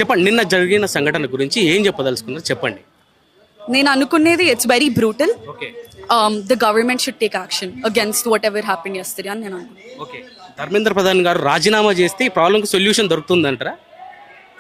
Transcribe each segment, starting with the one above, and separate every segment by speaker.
Speaker 1: చెప్పండి, నిన్న జరిగిన సంఘటన గురించి ఏం చెప్పదలుచుకున్నారు చెప్పండి.
Speaker 2: నేను అనుకునేది it's very brutal.
Speaker 1: Okay
Speaker 2: the government should take action against what ever happen yesterday అని నేను అనుకున్నాను.
Speaker 1: ఓకే ధర్మేంద్ర ప్రధాన్ గారు రాజీనామా చేస్తే ఈ ప్రాబ్లంకి సొల్యూషన్ దొరుకుతుందంటారా?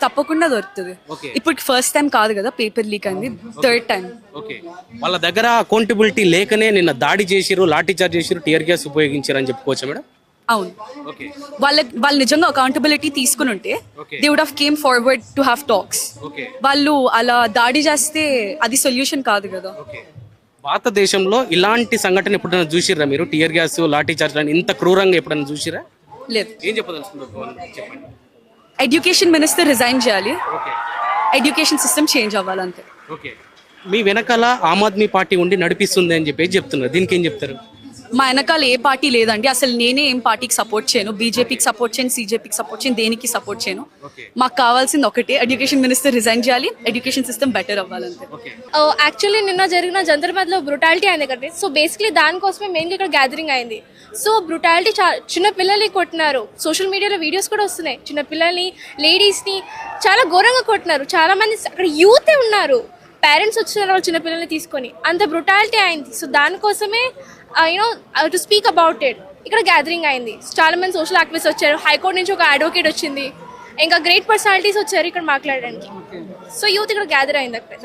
Speaker 2: తప్పకుండా దొరుకుతుంది.
Speaker 1: Okay.
Speaker 2: ఇప్పుడు ఫస్ట్ టైం కాదు కదా పేపర్ లీక్ అయింది, థర్డ్ టైం.
Speaker 1: ఓకే వాళ్ళ దగ్గర అకౌంటబిలిటీ లేకనే నిన్న దాడి చేసిరు, లాఠీ చార్జ్ చేసిరు, టియర్ గ్యాస్ ఉపయోగించారు అని చెప్పుకోవచ్చా మేడం?
Speaker 2: అవును,
Speaker 1: ఓకే
Speaker 2: వాళ్ళు నిజంగా అకౌంటబిలిటీ తీసుకుని ఉంటే
Speaker 1: Okay.
Speaker 2: They would have came forward to have talks.
Speaker 1: Okay
Speaker 2: వాళ్ళు అలా దాడి చేస్తే అది సొల్యూషన్ కాదు కదా.
Speaker 1: ఓకే భారతదేశంలో ఇలాంటి సంఘటన ఎప్పుడైనా చూసిర్రా మీరు? టియర్ గ్యాస్, లాఠీ చార్జ్ అని ఇంత క్రూరంగా ఎప్పుడైనా చూసిరా?
Speaker 2: లేదు.
Speaker 1: ఏం చెప్పదలుచుకున్నారు చెప్పండి.
Speaker 2: ఎడ్యుకేషన్ మినిస్టర్ రిజైన్ చేయాలి,
Speaker 1: ఓకే
Speaker 2: ఎడ్యుకేషన్ సిస్టమ్ చేంజ్ అవ్వాలంతే.
Speaker 1: ఓకే మీ వెనకాల ఆమ్ ఆద్మీ పార్టీ ఉండి నడిపిస్తుంది అని చెప్పి చెప్తున్నారు, దీనికి ఏం చెప్తారు?
Speaker 2: మా వెనకాల ఏ పార్టీ లేదండి. అసలు నేనే ఏం పార్టీకి సపోర్ట్ చేయను. బీజేపీకి సపోర్ట్ చేయను, సీజేపీకి సపోర్ట్ చేయను, దేనికి సపోర్ట్ చేయను.
Speaker 1: ఓకే
Speaker 2: మాకు కావాల్సింది ఒకటే, ఎడ్యుకేషన్ మినిస్టర్ రిజైన్ చేయాలి, ఎడ్యుకేషన్ సిస్టమ్ బెటర్ అవ్వాలంతే.
Speaker 1: ఓకే
Speaker 3: యాక్చువల్లీ నిన్న జరిగిన జంతర్ మంతర్లో బ్రుటాలిటీ అయింది కదా. సో బేసిక్లీ దానికోసమే మెయిన్గా ఇక్కడ గ్యాదరింగ్ అయింది. సో బ్రుటాలిటీ చిన్న పిల్లల్ని కొట్టినారు. సోషల్ మీడియాలో వీడియోస్ కూడా వస్తున్నాయి. చిన్న పిల్లల్ని, లేడీస్ని చాలా ఘోరంగా కొట్టినారు. చాలామంది అక్కడ యూతే ఉన్నారు, పేరెంట్స్ వచ్చినారు వాళ్ళు చిన్నపిల్లల్ని తీసుకొని. అంత బ్రుటాలిటీ అయింది. సో దానికోసమే you know to speak about it ఇక్కడ గ్యాదరింగ్ అయింది. చాలా మంది సోషల్ యాక్టివిస్ట్ వచ్చారు, హైకోర్టు నుంచి ఒక అడ్వకేట్ వచ్చింది, ఇంకా గ్రేట్ పర్సనాలిటీస్ వచ్చారు ఇక్కడ మాట్లాడడానికి. సో యూత్ ఇక్కడ గ్యాదర్ అయింది అక్కడ.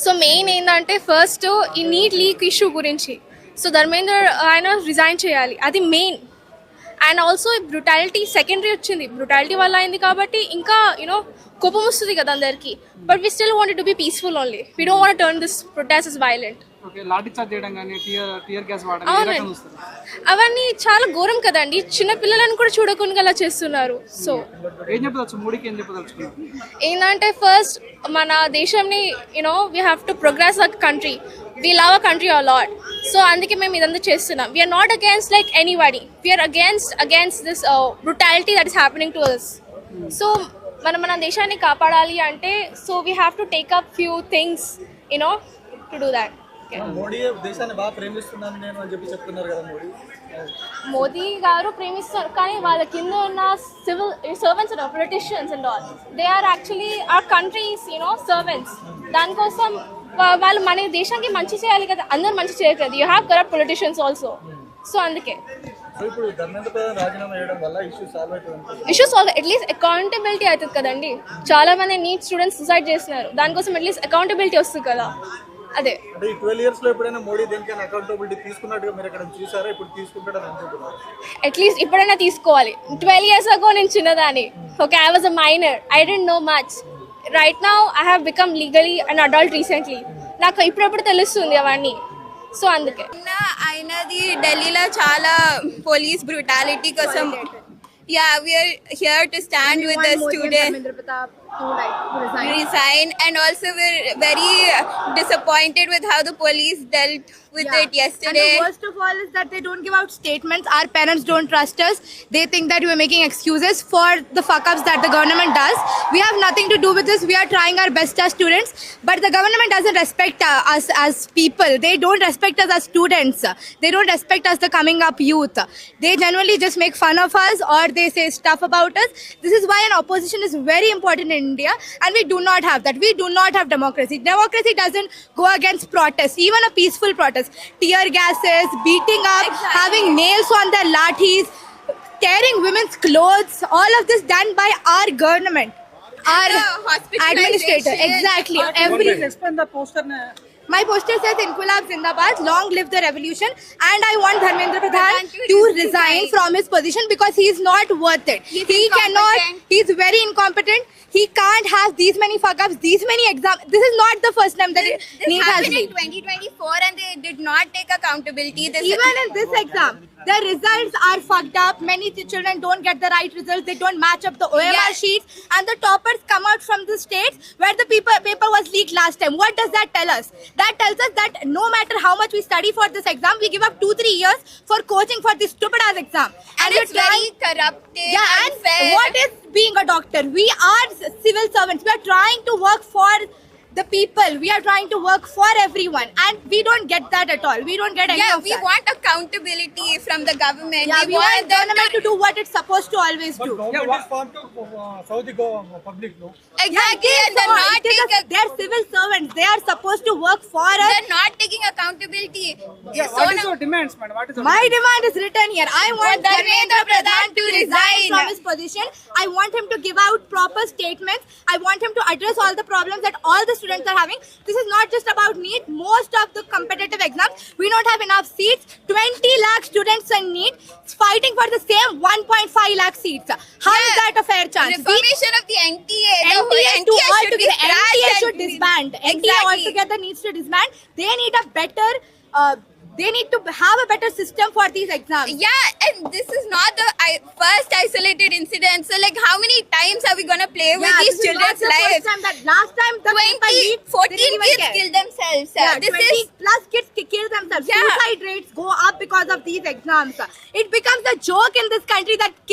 Speaker 3: సో మెయిన్ ఏంటంటే ఫస్ట్ ఈ నీట్ లీక్ ఇష్యూ గురించి. సో ధర్మేంద్ర ఆయన రిజైన్ చేయాలి, అది main. And also brutality secondary వచ్చింది, బ్రుటాలిటీ వల్ల అయింది కాబట్టి ఇంకా యూనో కోపం వస్తుంది కదా అందరికి. But we still wanted to be peaceful only. We don't want turn this protest is violent. అవునండి, అవన్నీ చాలా ఘోరం కదండి. చిన్న పిల్లలను కూడా చూడకుండా అలా చేస్తున్నారు. సో ఏంటంటే ఫస్ట్ మన దేశంని you know we have to progress a country. We love a country a lot. So అందుకే మేము ఇదంతా చేస్తున్నాం. We are not against like anybody, we are against this brutality that is happening to us. So మన దేశాన్ని కాపాడాలి అంటే so we have to take up few things you know to do that.
Speaker 4: Modi దేశాన్ని బాగా ప్రేమిస్తున్నాను నేను అని చెప్పి చెప్తున్నారు కదా మోడీ.
Speaker 3: మోదీ గారు ప్రేమిస్తారు, కానీ వాళ్ళ కింద ఉన్న సివిల్ సర్వెంట్స్ ఉన్నారు, politicians and all, they are actually our countries you know servants. దానికోసం వాళ్ళు మన దేశానికి మంచి చేయాలి కదా, అందరూ మంచి చేయరు కదా. You have corrupt politicians also. So అందుకే
Speaker 4: ఇప్పుడు ధర్మేంద్ర ప్రధాన్ రాజీనామా చేయడం వల్ల ఇష్యూ సాల్వ్ అవుతుంది.
Speaker 3: ఇష్యూస్ అట్లీస్ట్ అకౌంటబిలిటీ అవుతుంది కదండి. చాలా మంది నీట్ స్టూడెంట్స్ సూసైడ్ చేస్తున్నారు, దానికోసం అట్లీస్ట్ అకౌంటబిలిటీ వస్తుంది కదా. అదే
Speaker 4: అంటే ఈ 12 years లో ఎప్పుడైనా మోడీ దేనికైనా అకౌంటబిలిటీ తీసుకున్నట్టుగా మీరు ఎక్కడ చూసారా? ఇప్పుడు తీసుకుంటాడని అనుకుంటున్నారు?
Speaker 3: అట్లీస్ట్ ఇప్పుడైనా తీసుకోవాలి. 12 years ago నేను చిన్నదాన్ని. Okay, I was a minor, I don't know much. Right now I have become legally an adult recently. నాకు ఇప్పుడప్పుడు తెలుస్తుంది అవన్నీ. సో అందుకే
Speaker 5: అయినది ఢిల్లీలో చాలా పోలీస్ బ్రూటాలిటీ కోసం. Yeah, we are here to stand with the students resign, and also we're very disappointed with how the police dealt with it yesterday.
Speaker 6: And the worst of all is that they don't give out statements. Our parents don't trust us. They think that we are making excuses for the fuck-ups that the government does. We have nothing to do with this. We are trying our best as students, but the government doesn't respect us as people. They don't respect us as students. They don't respect us, the coming up youth. They generally just make fun of us, or they say stuff about us. This is why an opposition is very important in India, and we do not have that. We do not have democracy. Democracy doesn't go against protest, even a peaceful protest. Tear gases, beating up, having nails on their lathis, tearing women's clothes, all of this done by our government, our administrator. Exactly. My poster says Inqilab Zindabad, long live the revolution, and I want Dharmendra Pradhan to resign from his position because he is not worth it. He cannot, he is very incompetent. He can't have these many fuck-ups, these many exams. This is not the first time that NEET has
Speaker 5: happened in
Speaker 6: leaked.
Speaker 5: 2024 and they did not take accountability.
Speaker 6: Even in this exam, the results are fucked up. Many children don't get the right results. They don't match up the OMR sheets, and the toppers come out from the states where the paper was leaked last time. What does that tell us? That tells us that no matter how much we study for this exam, we give up 2-3 years for coaching for this stupid ass exam.
Speaker 5: And it's very corrupted.
Speaker 6: Yeah, and what is being a doctor? We are civil servants. We are trying to work for the people. We are trying to work for everyone, and we don't get that at all. We don't get any
Speaker 5: Yeah,
Speaker 6: of
Speaker 5: we
Speaker 6: that.
Speaker 5: want accountability from the government.
Speaker 6: Yeah, we want
Speaker 5: them
Speaker 6: government to do what it's supposed to always
Speaker 4: But
Speaker 6: do.
Speaker 4: government is formed to Saudi public, no?
Speaker 5: Exactly,
Speaker 6: Yeah,
Speaker 5: and they're not taking.
Speaker 6: they're civil servants. They are supposed to work for us.
Speaker 5: They're not taking accountability.
Speaker 7: Yeah, what is your demands, madam? What is your
Speaker 6: My demand is written here. I want
Speaker 5: Dharmendra Pradhan to resign
Speaker 6: from his position. I want him to give out proper statements. I want him to address all the problems that all the students are having. This is not just about NEET. Most of the competitive exams, we don't have enough seats. 20 lakh students in NEET fighting for the same 1.5 lakh seats. How is
Speaker 5: Yeah.
Speaker 6: that a fair chance?
Speaker 5: Reformation of the NTA. The whole
Speaker 6: NTA to
Speaker 5: NTA
Speaker 6: all
Speaker 5: should be
Speaker 6: together.
Speaker 5: scratched
Speaker 6: NTA
Speaker 5: and-
Speaker 6: should disband. NTA
Speaker 5: Exactly.
Speaker 6: altogether needs to disband. They need a better. They need to have a better system for these exams.
Speaker 5: Yeah, and this is not the first isolated incident. So, like, how many times are we gonna play with
Speaker 6: Yeah,
Speaker 5: these
Speaker 6: this is not
Speaker 5: children's
Speaker 6: the first
Speaker 5: lives?
Speaker 6: time that last time the
Speaker 5: 20,
Speaker 6: people
Speaker 5: 14
Speaker 6: didn't even
Speaker 5: kids
Speaker 6: care.
Speaker 5: killed themselves.
Speaker 6: Yeah,
Speaker 5: This
Speaker 6: 20
Speaker 5: is
Speaker 6: plus kids kill themselves.
Speaker 5: Yeah.
Speaker 6: Suicide rates go up because of these exams. It becomes a joke in this country that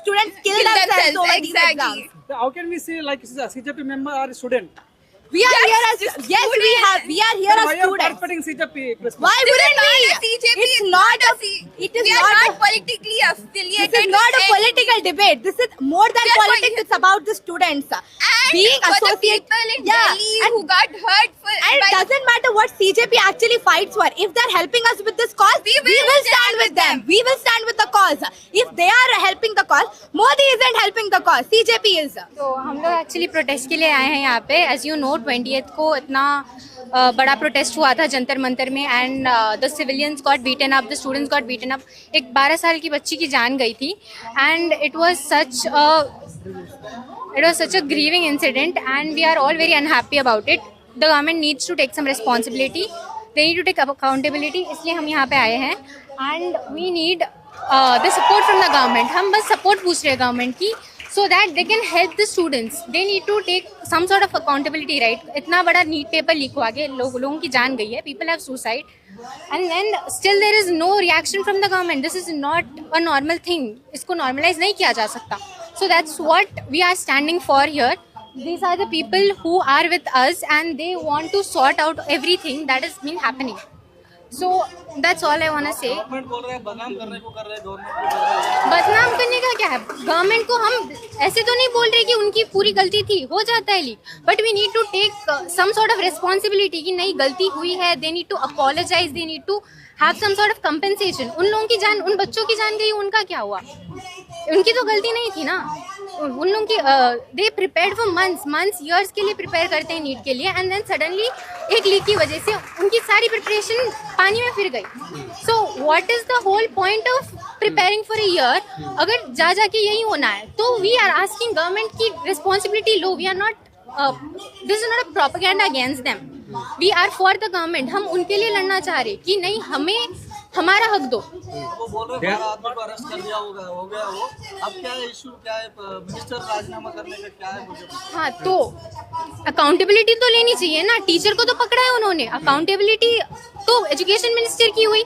Speaker 6: students kill
Speaker 5: Kill
Speaker 6: themselves
Speaker 5: themselves,
Speaker 6: over these
Speaker 5: exactly.
Speaker 6: exams.
Speaker 7: How can we say like this is a CJP member or a student?
Speaker 6: We are
Speaker 5: Yes,
Speaker 6: here as
Speaker 5: just
Speaker 6: yes, we
Speaker 5: students.
Speaker 6: have we are here
Speaker 7: Why
Speaker 6: as
Speaker 7: are you
Speaker 6: students.
Speaker 7: participating CJP press
Speaker 6: Why
Speaker 5: This is
Speaker 6: wouldn't
Speaker 5: not
Speaker 6: we?
Speaker 5: a CJP.
Speaker 6: It's not a. It is
Speaker 5: we are
Speaker 6: not
Speaker 5: not
Speaker 6: a.
Speaker 5: politically affiliated.
Speaker 6: This is not a
Speaker 5: with
Speaker 6: political debate. This is more than
Speaker 5: Yes, but
Speaker 6: politics.
Speaker 5: you-
Speaker 6: It's about the students
Speaker 5: And
Speaker 6: being
Speaker 5: for the
Speaker 6: associated.
Speaker 5: people in
Speaker 6: Yeah,
Speaker 5: Delhi
Speaker 6: and
Speaker 5: who got hurt for.
Speaker 6: And it doesn't matter what CJP actually fights for. If they're helping us with this cause,
Speaker 5: We
Speaker 6: we
Speaker 5: will
Speaker 6: will stand with them. We will stand with the cause. If they are helping the cause, Modi isn't helping the cause. CJP is.
Speaker 8: तो हम लोग actually protest के लिए आए हैं यहाँ पे. As you know 20th को इतना बड़ा प्रोटेस्ट हुआ था जंतर मंतर में and the civilians got beaten up, the students got beaten up. एक 12 साल की बच्ची की जान गई थी and it was such a grieving incident and we are all very unhappy about it. The government needs to take some responsibility, they need to take accountability. इसलिए हम यहाँ पे आए हैं and we need the support from the government. हम बस support पूछ रहे हैं गवर्नमेंट की so that they can help the students. They need to take some sort of accountability, right? इतना बड़ा नीट पेपर लीक हुआ कि लोगों की जान गई है, people have suicide and then still there is no reaction from the government. This is not a normal thing. इसको normalize नहीं किया जा सकता. So that's what we are standing for here. These are the people who are with us and they want to sort out everything that has been happening. So that's all I want to say.
Speaker 4: Government बोल रहे हैं बदनाम करने को कर रहे हैं government.
Speaker 8: बदनाम करने का क्या है? गवर्नमेंट को हम ऐसे तो नहीं बोल रहे कि उनकी पूरी गलती थी, हो जाता है leak, but we need to take some sort of responsibility कि नहीं गलती हुई है. They need to apologise, they need to have some sort of compensation. उन लोगों की जान, उन बच्चों की जान गई, उनका क्या हुआ? उनकी तो गलती नहीं थी ना. उन लोगों की दे प्रिपेयर्ड फॉर मंथ्स ईयर्स के लिए प्रिपेयर करते हैं नीट के लिए एंड देन सडनली एक लीक की वजह से उनकी सारी प्रिपरेशन पानी में फिर गई. So what is the whole point of preparing for a year? अगर जाके यही होना है तो वी आर आस्किंग गवर्नमेंट की रिस्पॉन्सिबिलिटी लो. We are not this is not a propaganda against them. We are for the government. हम उनके लिए लड़ना चाह रहे कि नहीं हमें हमारा हक दो.
Speaker 4: वो बोल रहे हैं बड़ा आदमी को अरेस्ट कर लिया होगा, हो गया वो. अब क्या है इशू, क्या है मिनिस्टर राजीनामा करने का, क्या है मुझे?
Speaker 8: हाँ तो अकाउंटेबिलिटी तो लेनी चाहिए ना. टीचर को तो पकड़ा है उन्होंने. अकाउंटेबिलिटी तो एजुकेशन मिनिस्टर की हुई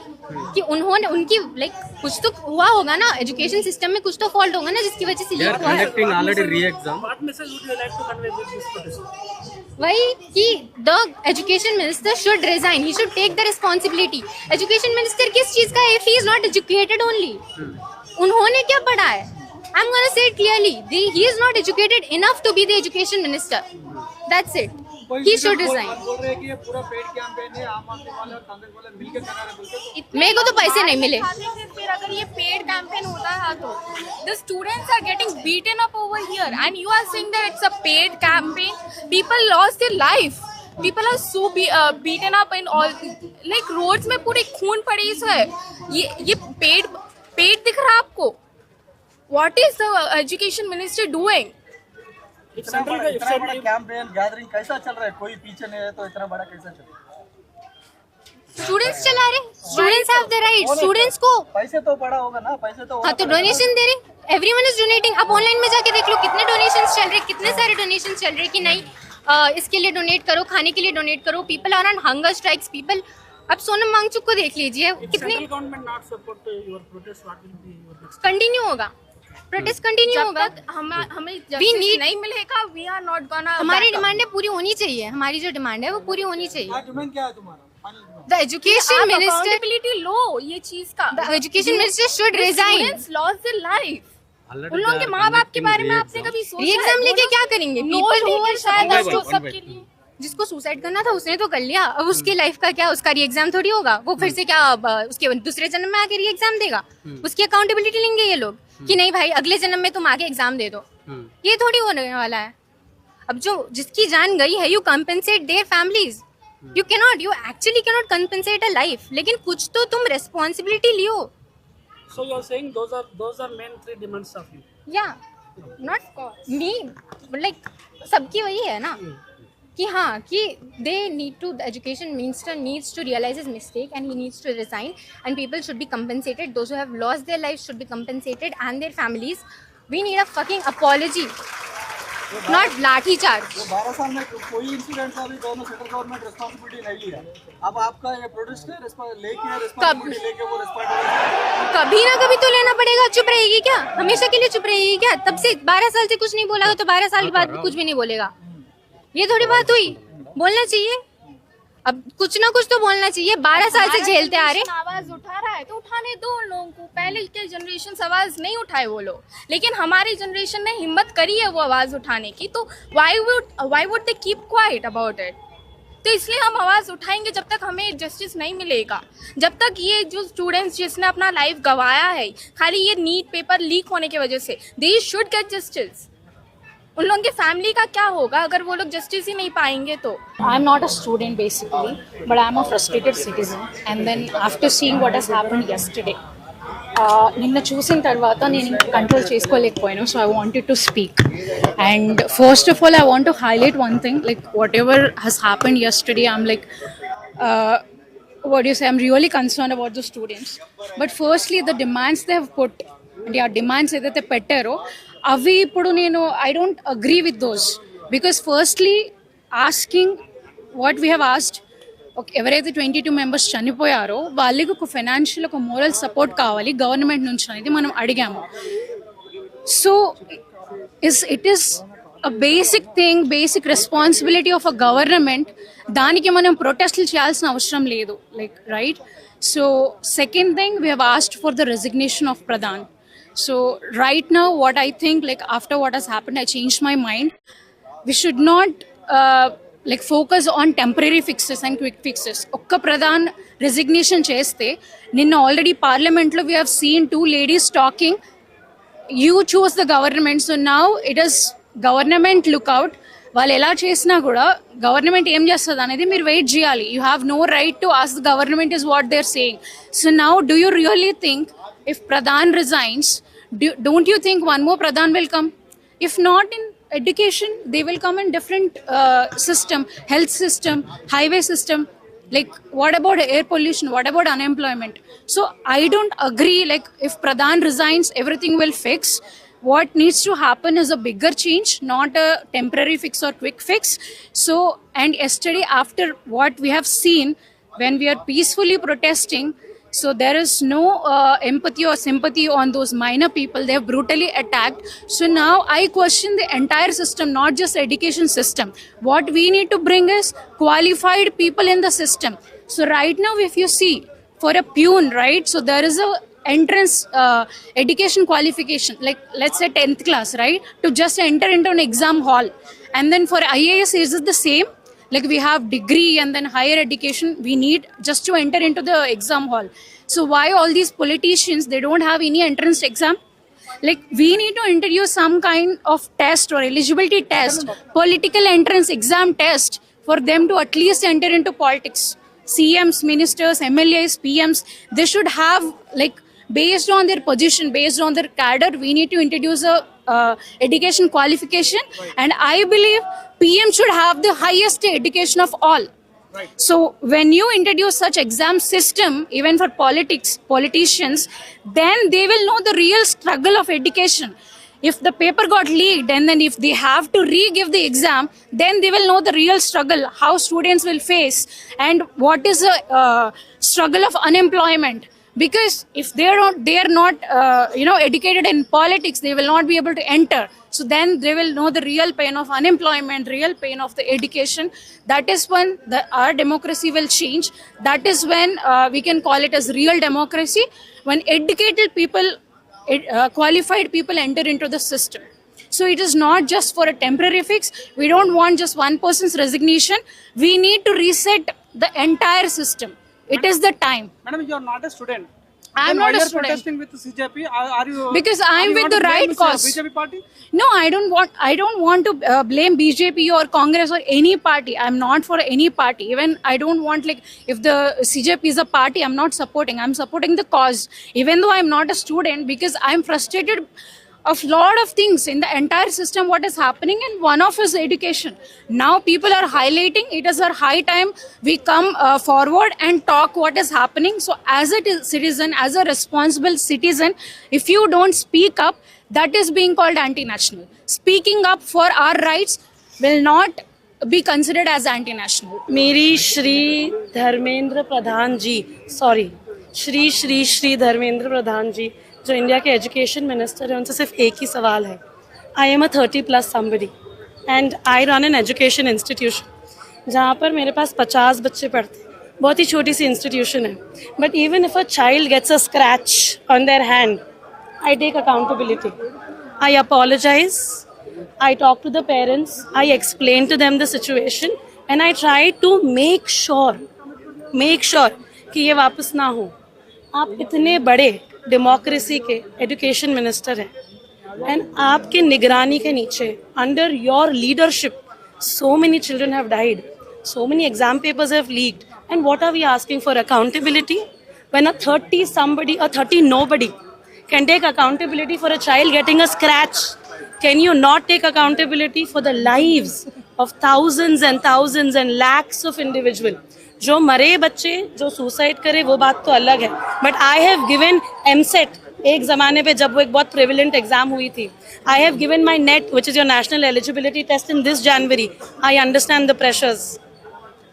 Speaker 8: कि उन्होंने उनकी लाइक कुछ तो हुआ होगा ना. एजुकेशन सिस्टम में कुछ तो फॉल्ट होगा ना जिसकी वजह से
Speaker 1: They are
Speaker 8: लीक हुआ है.
Speaker 1: conducting already re-exam.
Speaker 7: What message would you like to convey with this protest?
Speaker 8: वही कि the education minister should resign. He should take the responsibility. Education minister किस चीज का है? If he is not educated only. उन्होंने क्या पढ़ा है? I am gonna say it clearly. He is not educated enough to be the education minister. That's it. He should resign.
Speaker 4: बोल रहे हैं कि ये पूरा पेड कैंपेन है, आम आदमी वाले और कांग्रेस वाले मिलकर करा रहे बोलते हैं.
Speaker 8: मेरे को तो पैसे नहीं मिले.
Speaker 2: फिर अगर ये पेड कैंपेन होता है तो the students are getting beaten up over here and you are saying that it's a paid campaign. People lost their life. People are so beaten up in all like roads में पूरे खून पड़े है. ये paid दिख रहा है आपको? What is the education minister doing?
Speaker 4: इतना बड़ा कैंपेन गैदरिंग कैसा चल रहा है? कोई पीछे नहीं है तो इतना बड़ा कैसा चल रहा है?
Speaker 8: स्टूडेंट्स चला रहे. Students have the right. Students को
Speaker 4: पैसे तो बड़ा होगा ना, पैसे तो
Speaker 8: हाँ तो डोनेशन दे रहे. Everyone is donating. आप ऑनलाइन में जाके देख लो कितने डोनेशंस चल रहे, कितने सारे डोनेशंस चल रहे कि नहीं इसके लिए डोनेट करो, खाने के लिए डोनेट करो. People are on hunger strikes. People अब सोनम वांगचुक को देख लीजिए कितने
Speaker 7: Central government not support your protest. What will be your next?
Speaker 8: Continue होगा. प्रोटेस्ट कंटिन्यू
Speaker 2: जब
Speaker 8: होगा।
Speaker 2: तक हमें justice नहीं मिलेगा, we are not gonna
Speaker 8: हमारी
Speaker 2: back up.
Speaker 8: डिमांडें पूरी होनी चाहिए, हमारी जो डिमांड है वो पूरी होनी चाहिए।
Speaker 4: क्या डिमांड क्या है तुम्हारा? Final demand.
Speaker 8: द एजुकेशन
Speaker 2: आप
Speaker 8: मिनिस्टर
Speaker 2: accountability लो ये चीज का।
Speaker 8: The education minister should resign.
Speaker 2: Students lost their life. उन लोगों के माँ बाप के बारे में आपने कभी सोचा है?
Speaker 8: एग्जाम लेके क्या करेंगे?
Speaker 2: No
Speaker 8: पीपल
Speaker 2: ठीक है शायद
Speaker 1: One by
Speaker 2: तो
Speaker 1: one,
Speaker 2: सबके लिए।
Speaker 8: जिसको सुसाइड करना था उसने तो कर लिया, अब उसकी लाइफ का क्या? उसका री एग्जाम थोड़ी होगा, वो फिर से क्या उसके दूसरे जन्म में आके री एग्जाम देगा? उसकी अकाउंटेबिलिटी लेंगे ये लोग कि नहीं भाई अगले जन्म में तुम आके एग्जाम दे दो, ये थोड़ी होने वाला है। अब जो जिसकी जान गई है, you compensate their families, you actually cannot compensate a life, लेकिन कुछ तो तुम responsibility Leo.
Speaker 7: So you are saying those are main 3 demands of you.
Speaker 8: या नॉट मी, लाइक सबकी वही है ना कि हाँ कि they need to, the education minister needs to realise his mistake and he needs to resign and people should be compensated, those who have lost their life should be compensated and their families. We need a fucking apology, not lathi charge.
Speaker 4: 12 साल में कोई incident का भी central government responsibility नहीं लिया। अब आपका ये प्रोटेस्ट लेके रिस्पांसिबिलिटी वो रिस्पांसिबिलिटी
Speaker 8: कभी ना कभी तो लेना पड़ेगा। चुप रहेगी क्या? हमेशा के लिए चुप रहेगी क्या? तब से 12 साल से कुछ नहीं बोला तो 12 साल के बाद भी कुछ भी नहीं बोलेगा? ये थोड़ी बात हुई, बोलना चाहिए। अब कुछ ना कुछ तो बोलना चाहिए। 12 साल से झेलते आ रहे।
Speaker 2: आवाज उठा रहा है तो उठाने दो उन लोगों को। पहले के जनरेशन आवाज नहीं उठाए वो लोग, लेकिन हमारी जनरेशन ने हिम्मत करी है वो आवाज उठाने की, तो why would they keep quiet about it? तो इसलिए हम आवाज उठाएंगे जब तक हमें जस्टिस नहीं मिलेगा। जब तक ये जो स्टूडेंट्स जिसने अपना लाइफ गंवाया है खाली ये नीट पेपर लीक होने की वजह से, दे शुड गेट जस्टिस। उन लोगों की फैमिली का क्या होगा अगर वो लोग जस्टिस ही नहीं पाएंगे तो?
Speaker 9: I'm not a student basically, but I'm a frustrated citizen. And then after seeing what has happened yesterday, నిన్న చూసిన తర్వాత నేను కంట్రోల్ చేసుకోలేకపోయాను, so I wanted to speak. And first of all I want to highlight one thing, like whatever has happened yesterday, I'm like, what do you say, I'm really concerned about the students. But firstly, the demands they have put, అంటే ఆ demands ఏదైతే పెట్టారో అవి ఇప్పుడు నేను I don't agree with those, because firstly asking what we have asked, ఎవరైతే 22 members చనిపోయారో వాళ్ళకి ఒక ఫైనాన్షియల్ ఒక మోరల్ సపోర్ట్ కావాలి గవర్నమెంట్ నుంచి అనేది మనం అడిగాము. So it is a basic thing, basic responsibility of a government. దానికి మనం ప్రొటెస్ట్లు చేయాల్సిన అవసరం లేదు, like right. So second thing, we have asked for the resignation of Pradhan. So right now what I think, like after what has happened, I changed my mind. We should not like focus on temporary fixes and quick fixes. Okka pradhan resignation cheste, ninna already parliament lo we have seen 2 ladies talking. You chose the government, so now it is government lookout. వాళ్ళు ఎలా చేసినా కూడా government ఏం చేస్తుంది అనేది మీరు wait చేయాలి. You have no right to ask the government is what they are saying. So now do you really think if Pradhan resigns, don't you think one more Pradhan will come? If not in education, they will come in different system, health system, highway system. Like what about air pollution? What about unemployment? So I don't agree, like if Pradhan resigns, everything will fix. What needs to happen is a bigger change, not a temporary fix or quick fix. So, and yesterday after what we have seen, when we are peacefully protesting, so there is no empathy or sympathy on those minor people. They have brutally attacked. So now I question the entire system, not just the education system. What we need to bring is qualified people in the system. So right now if you see for a peon, right, so there is a entrance education qualification, like let's say 10th class, right, to just enter into an exam hall. And then for IAS is it the same? Like we have degree and then higher education we need just to enter into the exam hall. So why all these politicians, they don't have any entrance exam? Like we need to introduce some kind of test or eligibility test, political entrance exam test for them to at least enter into politics. CMs, ministers, MLAs, PMs, they should have, like based on their position, based on their cadre, we need to introduce a education qualification. And I believe PM should have the highest education of all. Right. So when you introduce such exam system, even for politicians, then they will know the real struggle of education. If the paper got leaked and then if they have to re-give the exam, then they will know the real struggle, how students will face, and what is the struggle of unemployment. because if they are not educated in politics, they will not be able to enter. So then they will know the real pain of unemployment, real pain of the education. That is when our democracy will change. That is when we can call it as real democracy, when educated people, qualified people enter into the system. So it is not just for a temporary fix. We don't want just one person's resignation. We need to reset the entire system. It is the time.
Speaker 7: Madam, you are not a student.
Speaker 9: I am
Speaker 7: Then
Speaker 9: not
Speaker 7: why
Speaker 9: a
Speaker 7: you are
Speaker 9: student.
Speaker 7: protesting with the CJP? Are you?
Speaker 9: Because I am
Speaker 7: you
Speaker 9: with
Speaker 7: want
Speaker 9: the
Speaker 7: to blame
Speaker 9: right
Speaker 7: this,
Speaker 9: cause.
Speaker 7: BJP party?
Speaker 9: No, I don't want to blame BJP or Congress or any party. I'm not for any party. Even I don't want, like, if the CJP is a party, I'm not supporting. I'm supporting the cause. Even though I'm not a student, because I'm frustrated of lot of things in the entire system what is happening, and one of is education. Now people are highlighting it is our high time we come forward and talk what is happening. So as a citizen, as a responsible citizen, if you don't speak up, that is being called anti-national. Speaking up for our rights will not be considered as anti-national.
Speaker 10: मेरी श्री धर्मेंद्र प्रधान जी, sorry, Shri Shri Shri Dharmendra Pradhan जी जो India के education minister हैं, उनसे सिर्फ एक ही सवाल है. I am a 30+ somebody and I run an education institution जहाँ पर मेरे पास 50 बच्चे पढ़ते हैं. बहुत ही छोटी सी इंस्टीट्यूशन है. But even if a child gets a scratch on their hand, I take accountability. I apologize. I talk to the parents. I explain to them the situation, and I try to make sure कि ये वापस ना हो. आप इतने बड़े democracy के education minister हैं, एंड आपके निगरानी के नीचे, under your leadership, so many children have died, so many exam papers have leaked, and what are we asking for? Accountability? When a 30 somebody, a 30 nobody can take accountability for a child getting a scratch, can you not take accountability for the lives of thousands and lakhs of individual? जो मरे बच्चे, जो suicide करे, वो बात तो अलग है. But I have given EAMCET एक ज़माने पे जब वो एक बहुत प्रिविलेंट एग्जाम हुई थी. I have given my NET which is your national eligibility test in this January. I understand the pressures.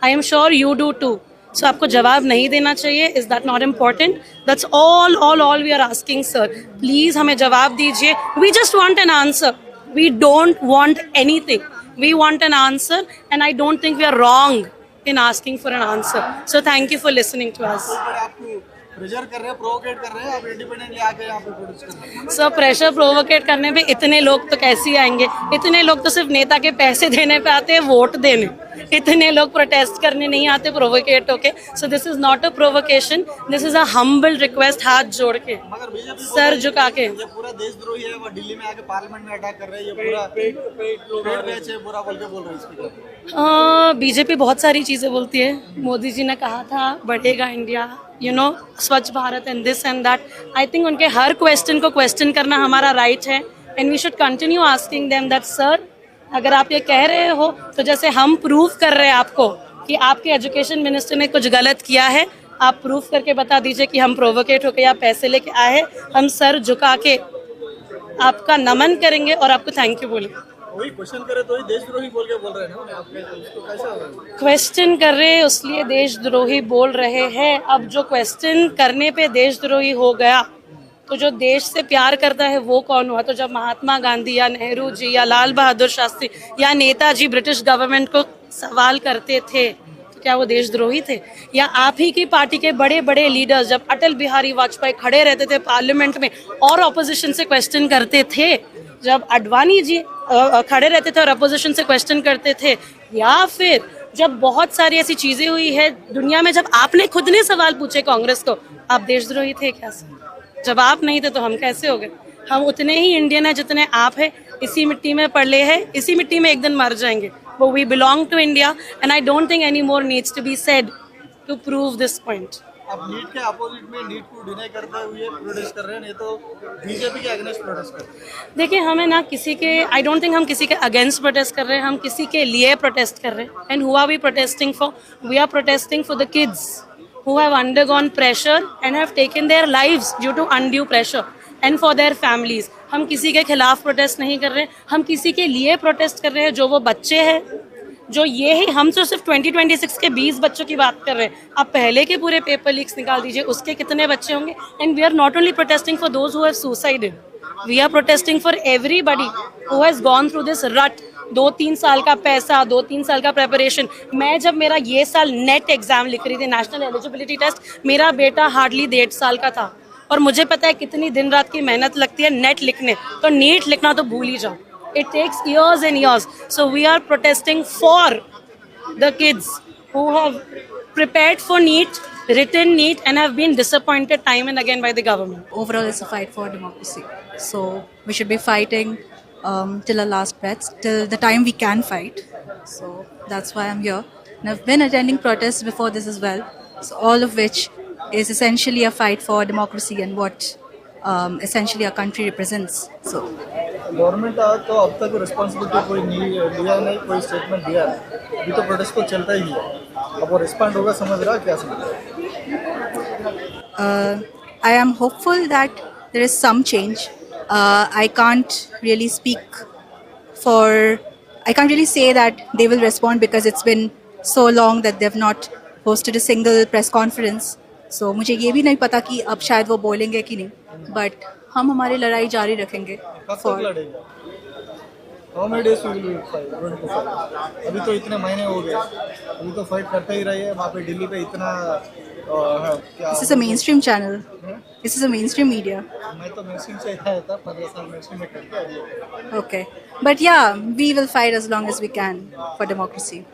Speaker 10: I am sure you do too. So आपको जवाब नहीं देना चाहिए. Is that not important? That's all we are asking sir. Please हमें जवाब दीजिए. We just want an answer. We don't want anything. We want an answer, and I don't think we are wrong in asking for an answer. So thank you for listening to us.
Speaker 4: आपको pressure कर रहे हैं, प्रोवोकेट कर रहे हैं, आप independently आके यहाँ पे प्रोड्यूस कर रहे हैं.
Speaker 10: So प्रेशर प्रोवोकेट करने पे इतने लोग तो कैसे ही आएंगे? इतने लोग तो सिर्फ नेता के पैसे देने पे आते हैं, वोट देने. इतने लोग प्रोटेस्ट करने नहीं आते प्रोवोकेट होके. So this is not a provocation. This is a humble request, हाथ जोड़ के,
Speaker 4: मगर बीजेपी
Speaker 10: सर झुका के.
Speaker 4: ये पूरा देशद्रोही है. वो दिल्ली में आके पार्लियामेंट में अटैक कर रहे हैं. ये पूरा पेट मैच है, बुरा बोल के बोल रहे हैं स्पीकर.
Speaker 10: बीजेपी बहुत सारी चीज़ें बोलती है. मोदी जी ने कहा था बढ़ेगा India, Swachh Bharat and this and that. I think उनके हर क्वेश्चन को क्वेश्चन करना हमारा राइट है, and we should continue asking them that sir, अगर आप ये कह रहे हो तो जैसे हम प्रूव कर रहे हैं आपको कि आपके एजुकेशन मिनिस्टर ने कुछ गलत किया है, आप प्रूफ करके बता दीजिए कि हम प्रोवोकेट होकर या पैसे लेके आए. हम सर झुका के आपका नमन करेंगे और आपको थैंक यू बोलेंगे.
Speaker 4: वही क्वेश्चन करे तो ही देशद्रोही बोल के बोल रहे हैं ना. आप इसको कैसा होगा?
Speaker 10: क्वेश्चन कर रहे हैं उसलिए देशद्रोही बोल रहे हैं. अब जो क्वेश्चन करने पे देशद्रोही हो गया, तो जो देश से प्यार करता है वो कौन हुआ? तो जब महात्मा गांधी या नेहरू जी या लाल बहादुर शास्त्री या नेताजी ब्रिटिश गवर्नमेंट को सवाल करते थे, तो क्या वो देशद्रोही थे? या आप ही की पार्टी के बड़े बड़े लीडर्स जब अटल बिहारी वाजपेयी खड़े रहते थे पार्लियामेंट में और ऑपोजिशन से क्वेश्चन करते थे, जब अडवाणी जी खड़े रहते थे और अपोजिशन से क्वेश्चन करते थे, या फिर जब बहुत सारी ऐसी चीज़ें हुई है दुनिया में जब आपने खुद ने सवाल पूछे कांग्रेस को, आप देशद्रोही थे क्या सर? जब आप नहीं थे तो हम कैसे हो गए? हम उतने ही इंडियन हैं जितने आप हैं. इसी मिट्टी में पड़े हैं, इसी मिट्टी में एक दिन मर जाएंगे. वो we belong to India, and I don't think any more needs to be said to prove this point.
Speaker 4: अब नीट के अपोजिट में नीट को डिनाई करते हुए प्रोटेस्ट कर रहे हैं, नहीं तो बीजेपी के अगेंस्ट प्रोटेस्ट कर रहे हैं.
Speaker 10: देखिए, हमें ना किसी के, आई डोंट थिंक हम किसी के अगेंस्ट प्रोटेस्ट कर रहे हैं. हम किसी के लिए प्रोटेस्ट कर रहे हैं. And who are we protesting for? We are protesting for the kids who have undergone pressure and have taken their lives due to undue pressure, and for their families. हम किसी के खिलाफ प्रोटेस्ट नहीं कर रहे हैं, हम किसी के लिए प्रोटेस्ट कर रहे हैं. जो वो बच्चे हैं जो ये है, हम तो सिर्फ 2026 के 20 बच्चों की बात कर रहे हैं, आप पहले के पूरे पेपर लीक्स निकाल दीजिए, उसके कितने बच्चे होंगे. And we are not only protesting for those who have suicided, we are protesting for everybody who has gone through this rut. 2-3 साल का पैसा, 2-3 साल का प्रेपरेशन. मैं जब मेरा ये साल नेट एग्जाम लिख रही थी, नेशनल एलिजिबिलिटी टेस्ट, मेरा बेटा हार्डली 1.5 साल का था, और मुझे पता है कितनी दिन रात की मेहनत लगती है नेट लिखने. तो नीट लिखना तो भूल ही जाओ. It takes years and years. So we are protesting for the kids who have prepared for NEET, written NEET, and have been disappointed time and again by the government.
Speaker 11: Overall, it's a fight for democracy. So we should be fighting till our last breaths, till the time we can fight. So that's why I'm here. And I've been attending protests before this as well. So all of which is essentially a fight for democracy and what essentially our country represents. So.
Speaker 4: Government तो अब तक responsibility कोई नहीं लिया, नहीं कोई statement दिया है. अभी तो प्रोटेस्ट तो चलता ही है. अब वो रिस्पॉन्ड होगा, समझ रहा क्या समझ रहा.
Speaker 11: I am hopeful that there is some change. I can't really say that they will respond because it's been so long that they've not hosted a single press conference. So मुझे ये भी नहीं पता कि अब शायद वो बोलेंगे कि नहीं, but हम हमारी लड़ाई जारी रखेंगे.
Speaker 4: कब तक लड़ेगा? How many days will we fight? अभी तो इतने महीने हो गए, अभी तो फाइट करते ही रहे. वहाँ पे दिल्ली पे इतना
Speaker 11: This is a mainstream channel. This is a mainstream media.
Speaker 4: मैं तो mainstream से आया था, 15 साल mainstream में करके आया.
Speaker 11: Okay. But yeah, we will fight as long as we can for democracy.